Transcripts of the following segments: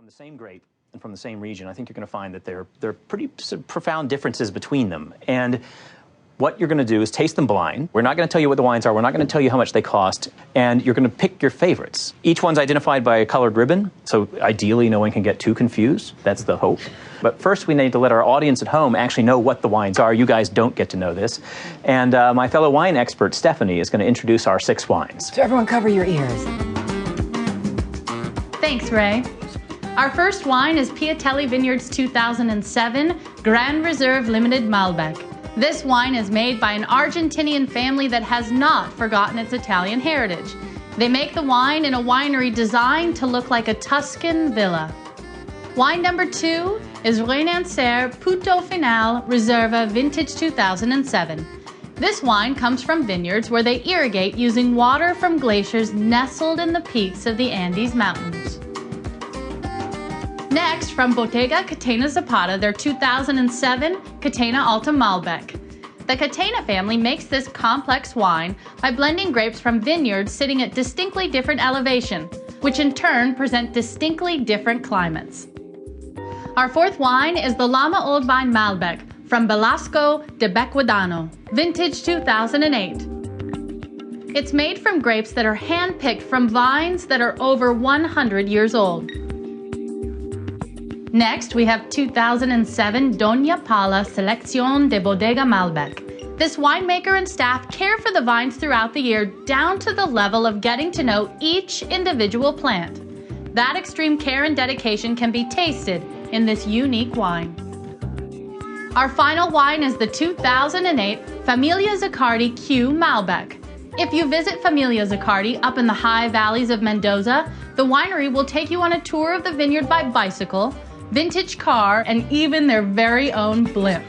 from the same grape and from the same region, I think you're going to find that there are pretty profound differences between them. And what you're going to do is taste them blind. We're not going to tell you what the wines are. We're not going to tell you how much they cost. And you're going to pick your favorites. Each one's identified by a colored ribbon, so ideally no one can get too confused. That's the hope. But first we need to let our audience at home actually know what the wines are. You guys don't get to know this. And my fellow wine expert, Stephanie, is going to introduce our 6 wines. So everyone cover your ears. Thanks, Ray. Our first wine is Piatelli Vineyards 2007 Grand Reserve Limited Malbec. This wine is made by an Argentinian family that has not forgotten its Italian heritage. They make the wine in a winery designed to look like a Tuscan villa. Wine number 2 is Renancer Puto Final Reserva Vintage 2007. This wine comes from vineyards where they irrigate using water from glaciers nestled in the peaks of the Andes Mountains. Next, from Bottega Catena Zapata, their 2007 Catena Alta Malbec. The Catena family makes this complex wine by blending grapes from vineyards sitting at distinctly different elevation, which in turn present distinctly different climates. Our fourth wine is the Lama Old Vine Malbec from Belasco de Bequidano, vintage 2008. It's made from grapes that are hand-picked from vines that are over 100 years old. Next, we have 2007 Doña Paula Selección de Bodega Malbec. This winemaker and staff care for the vines throughout the year down to the level of getting to know each individual plant. That extreme care and dedication can be tasted in this unique wine. Our final wine is the 2008 Familia Zaccardi Q Malbec. If you visit Familia Zaccardi up in the high valleys of Mendoza, the winery will take you on a tour of the vineyard by bicycle, vintage car, and even their very own blimp.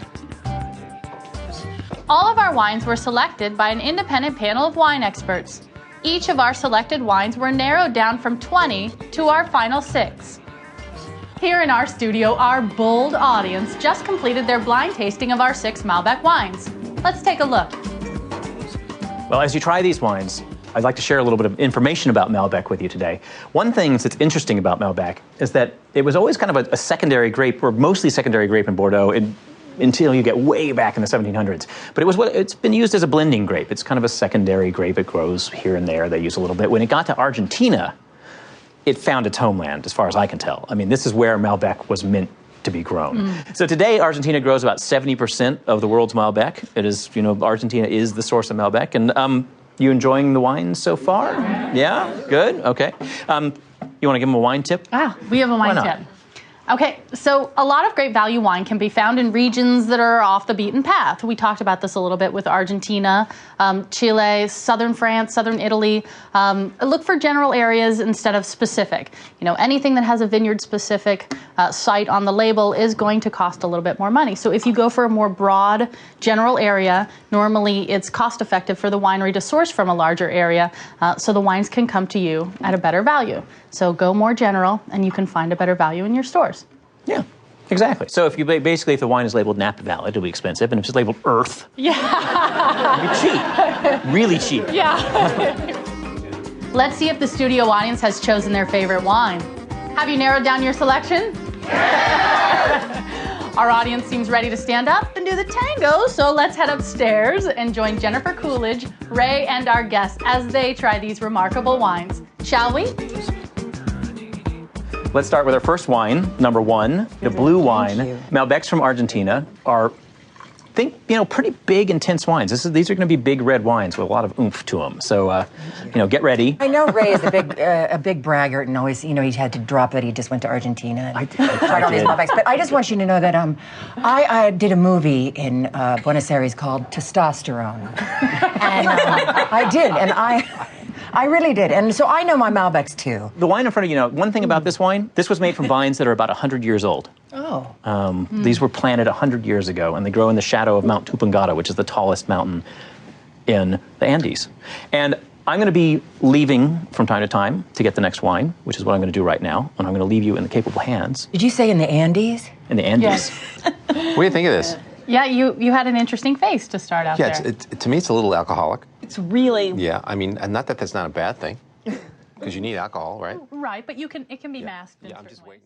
All of our wines were selected by an independent panel of wine experts. Each of our selected wines were narrowed down from 20 to our final 6. Here in our studio, our bold audience just completed their blind tasting of our 6 Malbec wines. Let's take a look. Well, as you try these wines, I'd like to share a little bit of information about Malbec with you today. One thing that's interesting about Malbec is that it was always kind of a secondary grape, or mostly secondary grape in Bordeaux until you get way back in the 1700s. But it's been used as a blending grape. It's kind of a secondary grape. It grows here and there. They use a little bit. When it got to Argentina, it found its homeland, as far as I can tell. I mean, this is where Malbec was meant to be grown. So today, Argentina grows about 70% of the world's Malbec. It is, Argentina is the source of Malbec. And you enjoying the wine so far? Yeah? Good? Okay. You want to give them a wine tip? We have a wine tip. Okay, so a lot of great value wine can be found in regions that are off the beaten path. We talked about this a little bit with Argentina, Chile, southern France, southern Italy. Look for general areas instead of specific. Anything that has a vineyard-specific site on the label is going to cost a little bit more money. So if you go for a more broad general area, normally it's cost-effective for the winery to source from a larger area, so the wines can come to you at a better value. So go more general, and you can find a better value in your stores. Yeah, exactly. So if the wine is labeled Napa Valley, it'll be expensive, and if it's labeled Earth, it'll be cheap, really cheap. Yeah. Let's see if the studio audience has chosen their favorite wine. Have you narrowed down your selection? Our audience seems ready to stand up and do the tango, so let's head upstairs and join Jennifer Coolidge, Ray, and our guests as they try these remarkable wines. Shall we? Let's start with our first wine, number 1, the blue wine. Malbecs from Argentina are, pretty big, intense wines. These are going to be big red wines with a lot of oomph to them. So, get ready. I know Ray is a big braggart, and always, he had to drop that he just went to Argentina and tried all these Malbecs. But I just want you to know that I did a movie in Buenos Aires called Testosterone, and I did, and I really did. And so I know my Malbecs, too. The wine in front of you, one thing about this wine, this was made from vines that are about 100 years old. Oh. These were planted 100 years ago, and they grow in the shadow of Mount Tupangata, which is the tallest mountain in the Andes. And I'm going to be leaving from time to time to get the next wine, which is what I'm going to do right now, and I'm going to leave you in the capable hands. Did you say in the Andes? In the Andes. Yes. What do you think of this? Yeah, you had an interesting face to start out there. Yeah, to me, it's a little alcoholic. It's really... Yeah, I mean, not that that's not a bad thing, because you need alcohol, right? Right, but it can be masked in Yeah, I'm certain just ways. waiting.